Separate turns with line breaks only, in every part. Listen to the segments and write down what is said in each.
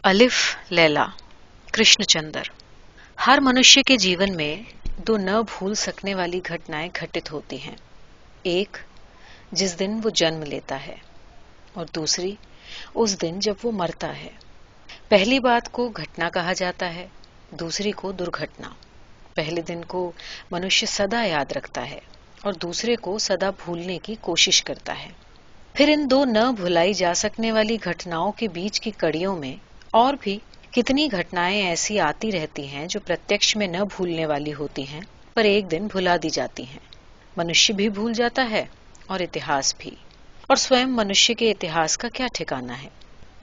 अलिफ लैला कृष्णचंद्र। हर मनुष्य के जीवन में दो न भूल सकने वाली घटनाएं घटित होती हैं। एक, जिस दिन वो जन्म लेता है, और दूसरी उस दिन जब वो मरता है। पहली बात को घटना कहा जाता है, दूसरी को दुर्घटना। पहले दिन को मनुष्य सदा याद रखता है और दूसरे को सदा भूलने की कोशिश करता है। फिर इन दो न भुलाई जा सकने वाली घटनाओं के बीच की कड़ियों में और भी कितनी घटनाएं ऐसी आती रहती हैं जो प्रत्यक्ष में न भूलने वाली होती हैं, पर एक दिन भुला दी जाती हैं। मनुष्य भी भूल जाता है और इतिहास भी। और स्वयं मनुष्य के इतिहास का क्या ठिकाना है।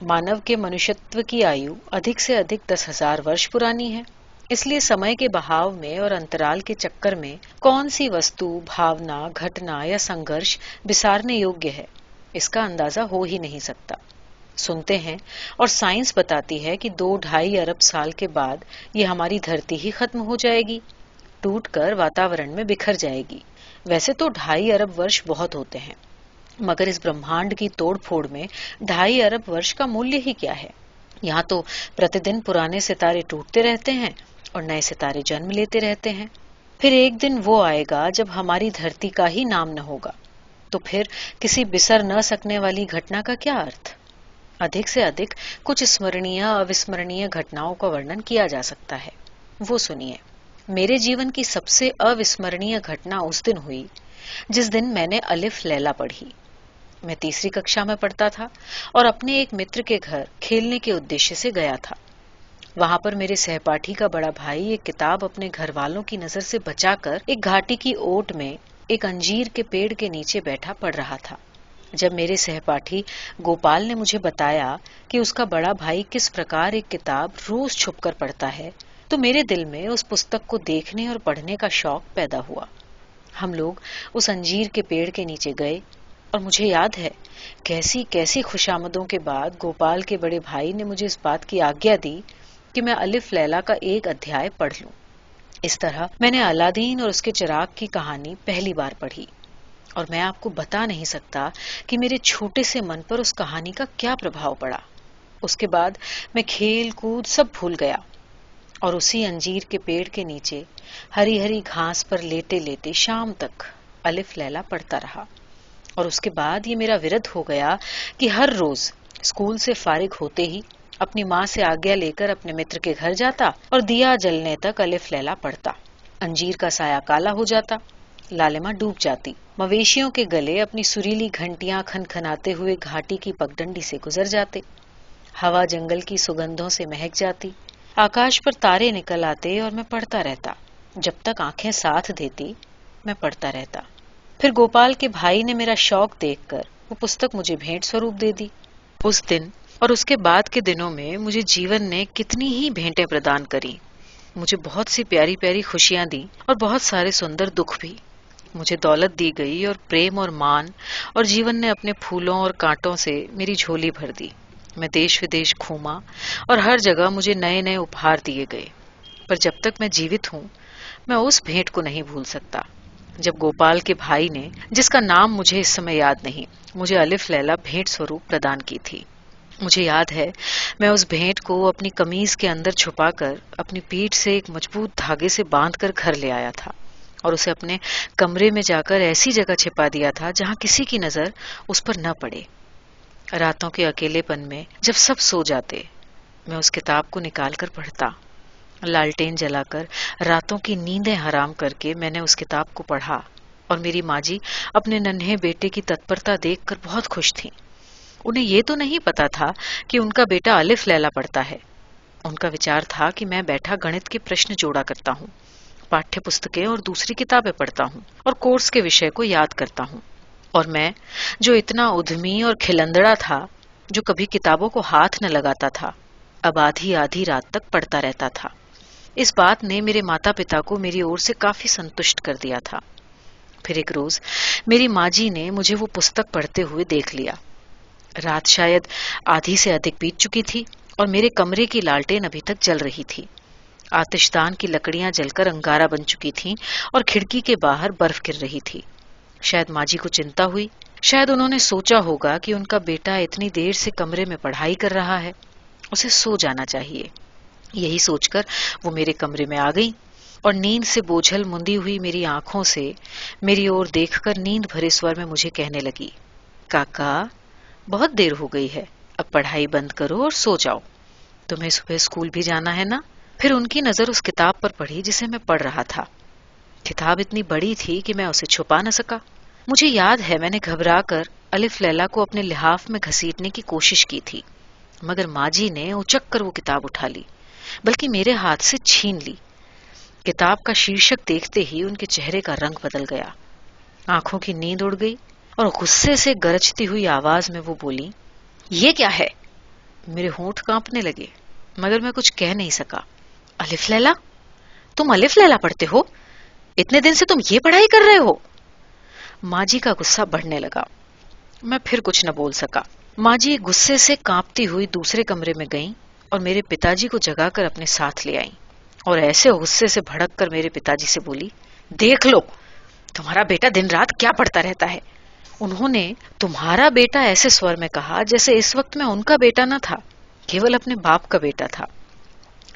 मानव के मनुष्यत्व की आयु अधिक से अधिक 10,000 वर्ष पुरानी है। इसलिए समय के बहाव में और अंतराल के चक्कर में कौन सी वस्तु, भावना, घटना या संघर्ष विसारने योग्य है, इसका अंदाजा हो ही नहीं सकता। सुनते हैं और साइंस बताती है कि 2-2.5 अरब साल के बाद ये हमारी धरती ही खत्म हो जाएगी, टूटकर वातावरण में बिखर जाएगी। वैसे तो 2.5 अरब वर्ष बहुत होते हैं, मगर इस ब्रह्मांड की तोड़-फोड़ में 2.5 अरब वर्ष का मूल्य ही क्या है। यहाँ तो प्रतिदिन पुराने सितारे टूटते रहते हैं और नए सितारे जन्म लेते रहते हैं। फिर एक दिन वो आएगा जब हमारी धरती का ही नाम न होगा, तो फिर किसी बिसर न सकने वाली घटना का क्या अर्थ। अधिक से अधिक कुछ स्मरणीय अविस्मरणीय घटनाओं का वर्णन किया जा सकता है। वो सुनिए। मेरे जीवन की सबसे अविस्मरणीय घटना उस दिन हुई जिस दिन मैंने अलिफ लैला पढ़ी। मैं 3री कक्षा में पढ़ता था और अपने एक मित्र के घर खेलने के उद्देश्य से गया था। वहां पर मेरे सहपाठी का बड़ा भाई एक किताब अपने घर वालों की नजर से बचाकर एक घाटी की ओट में एक अंजीर के पेड़ के नीचे बैठा पढ़ रहा था। जब मेरे सहपाठी गोपाल ने मुझे बताया कि उसका बड़ा भाई किस प्रकार एक किताब रोज छुपकर पढ़ता है, तो मेरे दिल में उस पुस्तक को देखने और पढ़ने का शौक पैदा हुआ। हम लोग उस अंजीर के पेड़ के नीचे गए और मुझे याद है कैसी कैसी खुशामदों के बाद गोपाल के बड़े भाई ने मुझे इस बात की आज्ञा दी कि मैं अलिफ लैला का एक अध्याय पढ़ लूं। इस तरह मैंने अलादीन और उसके चिराग की कहानी पहली बार पढ़ी, और मैं आपको बता नहीं सकता कि मेरे छोटे से मन पर उस कहानी का क्या प्रभाव पड़ा। उसके बाद मैं खेल कूद सब भूल गया और उसी अंजीर के पेड़ के नीचे हरी हरी घास पर लेटे लेटे शाम तक अलिफ लैला पढ़ता रहा। और उसके बाद ये मेरा विरध हो गया कि हर रोज स्कूल से फारिग होते ही अपनी माँ से आज्ञा लेकर अपने मित्र के घर जाता और दिया जलने तक अलिफ लैला पढ़ता। अंजीर का साया काला हो जाता, लालिमा डूब जाती, मवेशियों के गले अपनी सुरीली घंटियां खनखनाते हुए घाटी की पगडंडी से गुजर जाते, हवा जंगल की सुगंधों से महक जाती, आकाश पर तारे निकल आते और मैं पढ़ता रहता। जब तक आंखें साथ देती मैं पढ़ता रहता। फिर गोपाल के भाई ने मेरा शौक देखकर वो पुस्तक मुझे भेंट स्वरूप दे दी। उस दिन और उसके बाद के दिनों में मुझे जीवन ने कितनी ही भेंटें प्रदान करी। मुझे बहुत सी प्यारी प्यारी खुशियां दी और बहुत सारे सुंदर दुख भी। मुझे दौलत दी गई और प्रेम और मान, और जीवन ने अपने फूलों और कांटों से मेरी झोली भर दी। मैं देश विदेश घूमा और हर जगह मुझे नए नए उपहार दिए गए। पर जब तक मैं जीवित हूँ मैं उस भेंट को नहीं भूल सकता जब गोपाल के भाई ने, जिसका नाम मुझे इस समय याद नहीं, मुझे अलिफ लैला भेंट स्वरूप प्रदान की थी। मुझे याद है मैं उस भेंट को अपनी कमीज के अंदर छुपाकर अपनी पीठ से एक मजबूत धागे से बांधकर घर ले आया था और उसे अपने कमरे में जाकर ऐसी जगह छिपा दिया था जहां किसी की नजर उस पर न पड़े। रातों के अकेलेपन में जब सब सो जाते मैं उस किताब को निकालकर पढ़ता। लालटेन जलाकर रातों की नींदें हराम करके मैंने उस किताब को पढ़ा और मेरी माँ जी अपने नन्हे बेटे की तत्परता देखकर बहुत खुश थीं। उन्हें ये तो नहीं पता था कि उनका बेटा अलिफ लैला पढ़ता है। उनका विचार था कि मैं बैठा गणित के प्रश्न जोड़ा करता हूँ, पाठ्य पुस्तकें और दूसरी किताबें पढ़ता हूँ और कोर्स के विषय को याद करता हूँ। और मैं जो इतना उद्यमी और खिलंदड़ा था, जो कभी किताबों को हाथ न लगाता था, अब आधी आधी रात तक पढ़ता रहता था। इस बात ने मेरे माता पिता को मेरी ओर से काफी संतुष्ट कर दिया था। फिर एक रोज मेरी माँ जी ने मुझे वो पुस्तक पढ़ते हुए देख लिया। रात शायद आधी से अधिक बीत चुकी थी और मेरे कमरे की लालटेन अभी तक जल रही थी। आतिशदान की लकड़ियां जलकर अंगारा बन चुकी थीं और खिड़की के बाहर बर्फ गिर रही थी। शायद माँ जी को चिंता हुई, शायद उन्होंने सोचा होगा कि उनका बेटा इतनी देर से कमरे में पढ़ाई कर रहा है उसे सो जाना चाहिए। यही सोचकर वो मेरे कमरे में आ गई और नींद से बोझल मुंदी हुई मेरी आंखों से मेरी ओर देखकर नींद भरे स्वर में मुझे कहने लगी, काका, बहुत देर हो गई है, अब पढ़ाई बंद करो और सो जाओ। तुम्हें सुबह स्कूल भी जाना है ना? फिर उनकी नजर उस किताब पर पड़ी जिसे मैं पढ़ रहा था। किताब इतनी बड़ी थी कि मैं उसे छुपा न सका। मुझे याद है मैंने घबराकर अलिफ लैला को अपने लिहाफ में घसीटने की कोशिश की थी, मगर माँ जी ने उचक कर वो किताब उठा ली, बल्कि मेरे हाथ से छीन ली। किताब का शीर्षक देखते ही उनके चेहरे का रंग बदल गया, आंखों की नींद उड़ गई और गुस्से से गरजती हुई आवाज में वो बोली, ये क्या है? मेरे होंठ कांपने लगे, मगर मैं कुछ कह नहीं सका। अलिफ लैला? तुम अलिफ लैला पढ़ते हो? इतने दिन से तुम ये पढ़ाई कर रहे हो? माँ जी का गुस्सा बढ़ने लगा। मैं फिर कुछ न बोल सका। माँ जी गुस्से से कांपती हुई दूसरे कमरे में गईं और मेरे पिताजी को जगाकर अपने साथ ले आईं और ऐसे गुस्से से भड़क कर मेरे पिताजी से बोली, देख लो, तुम्हारा बेटा दिन रात क्या पढ़ता रहता है। उन्होंने तुम्हारा बेटा ऐसे स्वर में कहा जैसे इस वक्त मैं उनका बेटा न था, केवल अपने बाप का बेटा था।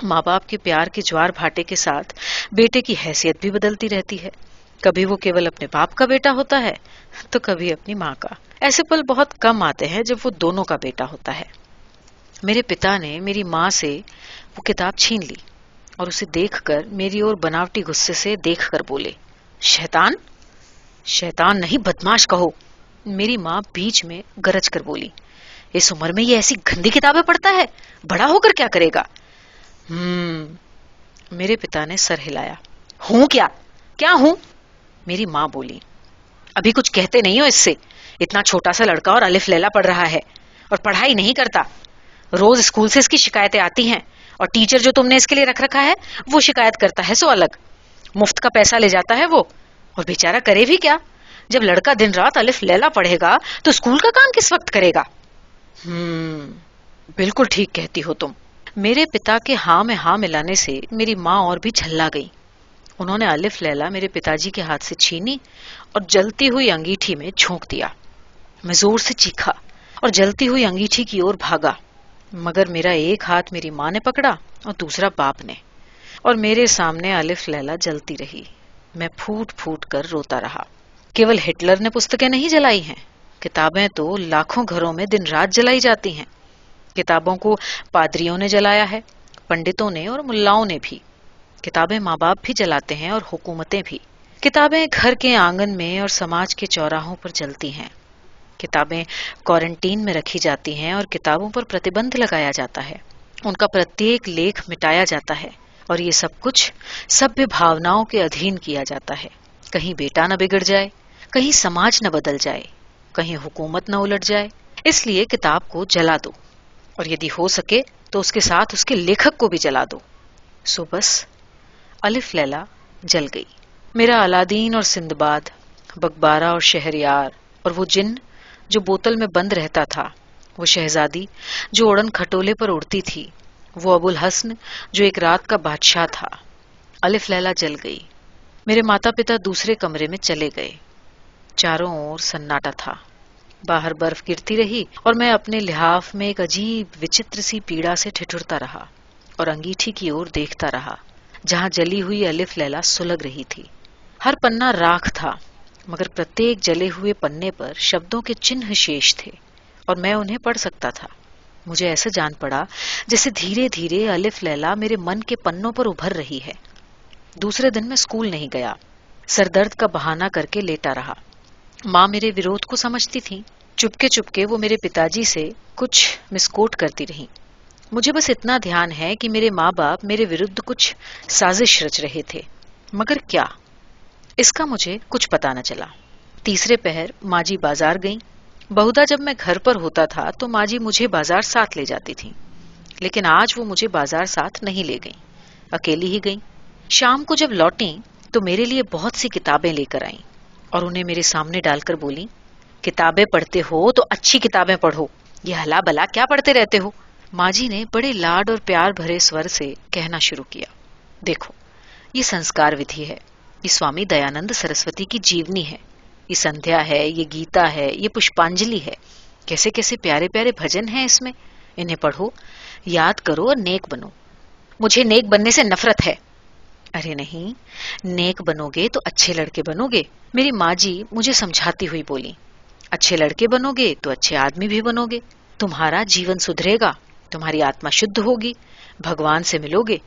माँ बाप के प्यार के ज्वार भाटे के साथ बेटे की हैसियत भी बदलती रहती है। कभी वो केवल अपने बाप का बेटा होता है तो कभी अपनी माँ का। ऐसे पल बहुत कम आते हैं जब वो दोनों का बेटा होता है। मेरे पिता ने मेरी माँ से वो किताब छीन ली और उसे देखकर मेरी ओर बनावटी गुस्से से देखकर बोले, शैतान? शैतान नहीं, बदमाश कहो। मेरी माँ बीच में गरज कर बोली, इस उम्र में ये ऐसी गंदी किताबें पढ़ता है, बड़ा होकर क्या करेगा? मेरे पिता ने सर हिलाया। हूं क्या? क्या हूं? मेरी माँ बोली, अभी कुछ कहते नहीं हो इससे। इतना छोटा सा लड़का और अलिफ लैला पढ़ रहा है और पढ़ाई नहीं करता। रोज स्कूल से इसकी शिकायतें आती हैं और टीचर जो तुमने इसके लिए रख रखा है वो शिकायत करता है सो अलग। मुफ्त का पैसा ले जाता है वो, और बेचारा करे भी क्या? जब लड़का दिन रात अलिफ लैला पढ़ेगा तो स्कूल का काम किस वक्त करेगा? बिल्कुल ठीक कहती हो तुम। मेरे पिता के हाँ में हाँ मिलाने से मेरी माँ और भी झल्ला गई। उन्होंने अलिफ लैला मेरे पिताजी के हाथ से छीनी और जलती हुई अंगीठी में झोंक दिया। मैं जोर से चीखा और जलती हुई अंगीठी की ओर भागा, मगर मेरा एक हाथ मेरी माँ ने पकड़ा और दूसरा बाप ने, और मेरे सामने अलिफ लैला जलती रही। मैं फूट फूट कर रोता रहा। केवल हिटलर ने पुस्तकें नहीं जलाई हैं, किताबें तो लाखों घरों में दिन रात जलाई जाती हैं। किताबों को पादरियों ने जलाया है, पंडितों ने और मुल्लाओं ने भी। किताबें माँ बाप भी जलाते हैं और हुकूमतें भी। किताबें घर के आंगन में और समाज के चौराहों पर जलती हैं। किताबें क्वारंटीन में रखी जाती हैं और किताबों पर प्रतिबंध लगाया जाता है। उनका प्रत्येक लेख मिटाया जाता है और ये सब कुछ सभ्य भावनाओं के अधीन किया जाता है। कहीं बेटा न बिगड़ जाए, कहीं समाज न बदल जाए, कहीं हुकूमत न उलट जाए। इसलिए किताब को जला दो, और यदि हो सके तो उसके साथ उसके लेखक को भी जला दो। सो बस अलिफ लैला जल गई। मेरा अलादीन और सिंदबाद, बकबारा और शहरयार, और वो जिन्न जो बोतल में बंद रहता था, वो शहजादी जो उड़न खटोले पर उड़ती थी, वो अबुल हसन जो एक रात का बादशाह था, अलिफ लैला जल गई। मेरे माता पिता दूसरे कमरे में चले गए। चारों ओर सन्नाटा था। बाहर बर्फ गिरती रही और मैं अपने लिहाफ में एक अजीब विचित्र सी पीड़ा से ठिठुरता रहा और अंगीठी की ओर देखता रहा, जहां जली हुई अलिफ लैला सुलग रही थी। हर पन्ना राख था, मगर प्रत्येक जले हुए पन्ने पर शब्दों के चिन्ह शेष थे और मैं उन्हें पढ़ सकता था। मुझे ऐसा जान पड़ा जैसे धीरे धीरे अलिफ लैला मेरे मन के पन्नों पर उभर रही है। दूसरे दिन मैं स्कूल नहीं गया। सरदर्द का बहाना करके लेटा रहा। माँ मेरे विरोध को समझती थी। चुपके चुपके वो मेरे पिताजी से कुछ मिसकोट करती रही। मुझे बस इतना ध्यान है कि मेरे माँ बाप मेरे विरुद्ध कुछ साजिश रच रहे थे, मगर क्या, इसका मुझे कुछ पता न चला। तीसरे पहर माँ जी बाजार गईं। बहुधा जब मैं घर पर होता था तो माँ जी मुझे बाजार साथ ले जाती थी, लेकिन आज वो मुझे बाजार साथ नहीं ले गईं, अकेली ही गईं। शाम को जब लौटी तो मेरे लिए बहुत सी किताबें लेकर आईं और उन्हें मेरे सामने डालकर बोली, किताबें पढ़ते हो तो अच्छी किताबें पढ़ो, ये हला भला क्या पढ़ते रहते हो। माँ जी ने बड़े लाड और प्यार भरे स्वर से कहना शुरू किया, देखो, ये संस्कार विधि है, ये स्वामी दयानंद सरस्वती की जीवनी है, ये संध्या है, ये गीता है, ये पुष्पांजलि है। कैसे कैसे प्यारे प्यारे भजन हैं इसमें, इन्हें पढ़ो। याद करो और नेक बनो। मुझे नेक बनने से नफरत है। अरे नहीं, नेक बनोगे तो अच्छे लड़के बनोगे। मेरी माँ जी मुझे समझाती हुई बोली, अच्छे लड़के बनोगे तो अच्छे आदमी भी बनोगे, तुम्हारा जीवन सुधरेगा, तुम्हारी आत्मा शुद्ध होगी, भगवान से मिलोगे।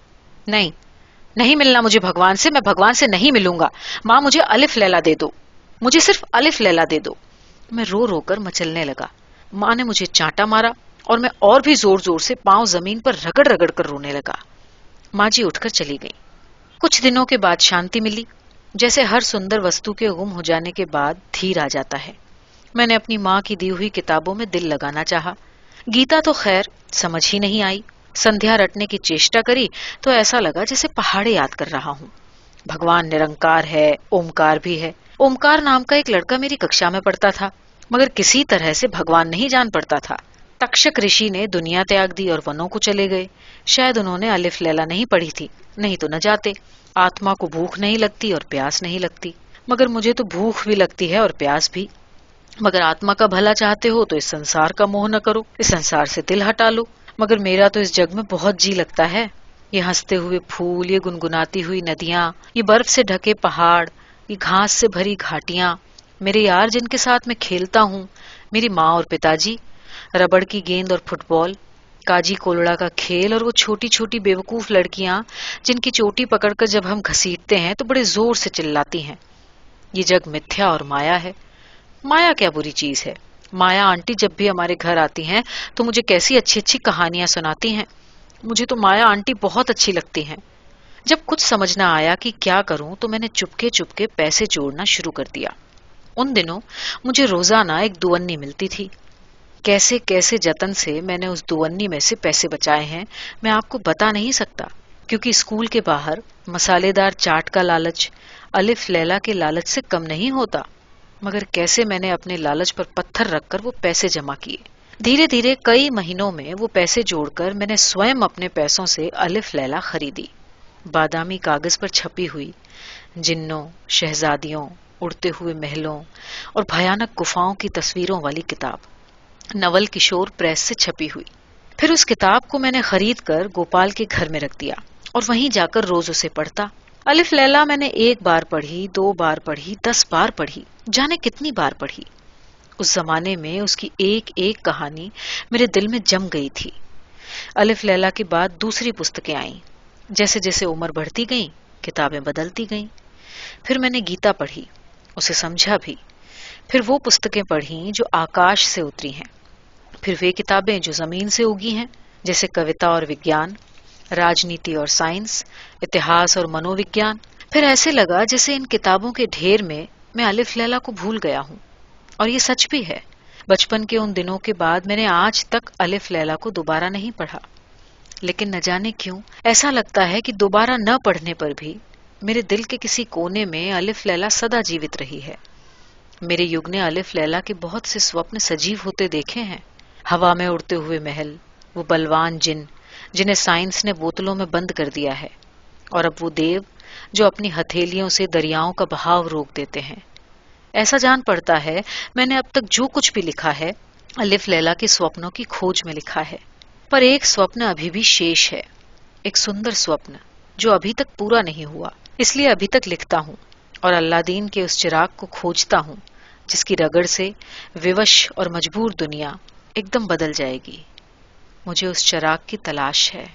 नहीं, नहीं मिलना मुझे भगवान से, मैं भगवान से नहीं मिलूंगा। माँ मुझे अलिफ लैला दे दो, मुझे सिर्फ अलिफ लैला दे दो। मैं रो रो कर मचलने लगा। माँ ने मुझे चांटा मारा और मैं और भी जोर जोर से पांव जमीन पर रगड़ रगड़ कर रोने लगा। माँ जी उठकर चली गई। कुछ दिनों के बाद शांति मिली, जैसे हर सुंदर वस्तु के गुम हो जाने के बाद धीर आ जाता है। मैंने अपनी माँ की दी हुई किताबों में दिल लगाना चाहा। गीता तो खैर समझ ही नहीं आई। संध्या रटने की चेष्टा करी तो ऐसा लगा जैसे पहाड़े याद कर रहा हूँ। भगवान निरंकार है, ओमकार भी है। ओमकार नाम का एक लड़का मेरी कक्षा में पढ़ता था, मगर किसी तरह से भगवान नहीं जान पड़ता था। तक्षक ऋषि ने दुनिया त्याग दी और वनों को चले गए। शायद उन्होंने अलिफ लैला नहीं पढ़ी थी, नहीं तो न जाते। आत्मा को भूख नहीं लगती और प्यास नहीं लगती, मगर मुझे तो भूख भी लगती है और प्यास भी। मगर आत्मा का भला चाहते हो तो इस संसार का मोह न करो, इस संसार से दिल हटा लो। मगर मेरा तो इस जग में बहुत जी लगता है। ये हंसते हुए फूल, ये गुनगुनाती हुई नदियां, ये बर्फ से ढके पहाड़, ये घास से भरी घाटियां, मेरे यार जिनके साथ मैं खेलता हूँ, मेरी माँ और पिताजी, रबड़ की गेंद और फुटबॉल, काजी कोलड़ा का खेल और वो छोटी छोटी बेवकूफ लड़कियां जिनकी चोटी पकड़कर जब हम घसीटते हैं तो बड़े जोर से चिल्लाती हैं। ये जग मिथ्या और माया है। माया क्या बुरी चीज है। माया आंटी जब भी हमारे घर आती हैं तो मुझे कैसी अच्छी अच्छी कहानियां सुनाती हैं। मुझे तो माया आंटी बहुत अच्छी लगती हैं। जब कुछ समझ न आया कि क्या करूं तो मैंने चुपके चुपके पैसे जोड़ना शुरू कर दिया। उन दिनों मुझे रोजाना एक दुअन्नी मिलती थी। कैसे कैसे जतन से मैंने उस दुअन्नी में से पैसे बचाए हैं मैं आपको बता नहीं सकता, क्योंकि स्कूल के बाहर मसालेदार चाट का लालच अलिफ लैला के लालच से कम नहीं होता। मगर कैसे मैंने अपने लालच पर पत्थर रखकर वो पैसे जमा किए। धीरे धीरे कई महीनों में वो पैसे जोड़कर मैंने स्वयं अपने पैसों से अलिफ लैला खरीदी। बादामी कागज पर छपी हुई जिन्नों, शहजादियों, उड़ते हुए महलों और भयानक गुफाओं की तस्वीरों वाली किताब, नवल किशोर प्रेस से छपी हुई। फिर उस किताब को मैंने खरीद कर गोपाल के घर में रख दिया और वहीं जाकर रोज उसे पढ़ता। अलिफ लैला मैंने 1 बार पढ़ी, 2 बार पढ़ी, 10 बार पढ़ी, जाने कितनी बार पढ़ी। उस जमाने में उसकी एक एक कहानी मेरे दिल में जम गई थी। अलिफ लैला के बाद दूसरी पुस्तकें आईं। जैसे जैसे उम्र बढ़ती गई किताबें बदलती गईं। फिर मैंने गीता पढ़ी, उसे समझा भी। फिर वो पुस्तकें पढ़ी जो आकाश से उतरी हैं। फिर वे किताबें जो जमीन से उगी हैं, जैसे कविता और विज्ञान, राजनीति और साइंस, इतिहास और मनोविज्ञान। फिर ऐसे लगा जैसे इन किताबों के ढेर में मैं अलिफ लैला को भूल गया हूँ। और ये सच भी है। बचपन के उन दिनों के बाद मैंने आज तक अलिफ लैला को दोबारा नहीं पढ़ा। लेकिन न जाने क्यों ऐसा लगता है कि दोबारा न पढ़ने पर भी मेरे दिल के किसी कोने में अलिफ लैला सदा जीवित रही है। मेरे युग ने अलिफ लैला के बहुत से स्वप्न सजीव होते देखे हैं। हवा में उड़ते हुए महल, वो बलवान जिन जिन्हें साइंस ने बोतलों में बंद कर दिया है, और अब वो देव जो अपनी हथेलियों से दरियाओं का बहाव रोक देते हैं। ऐसा जान पड़ता है मैंने अब तक जो कुछ भी लिखा है अलिफ लैला के स्वप्नों की खोज में लिखा है। पर एक स्वप्न अभी भी शेष है, एक सुंदर स्वप्न जो अभी तक पूरा नहीं हुआ। इसलिए अभी तक लिखता हूँ और अल्लादीन के उस चिराग को खोजता हूँ जिसकी रगड़ से विवश और मजबूर दुनिया एकदम बदल जाएगी। मुझे उस चिराग की तलाश है।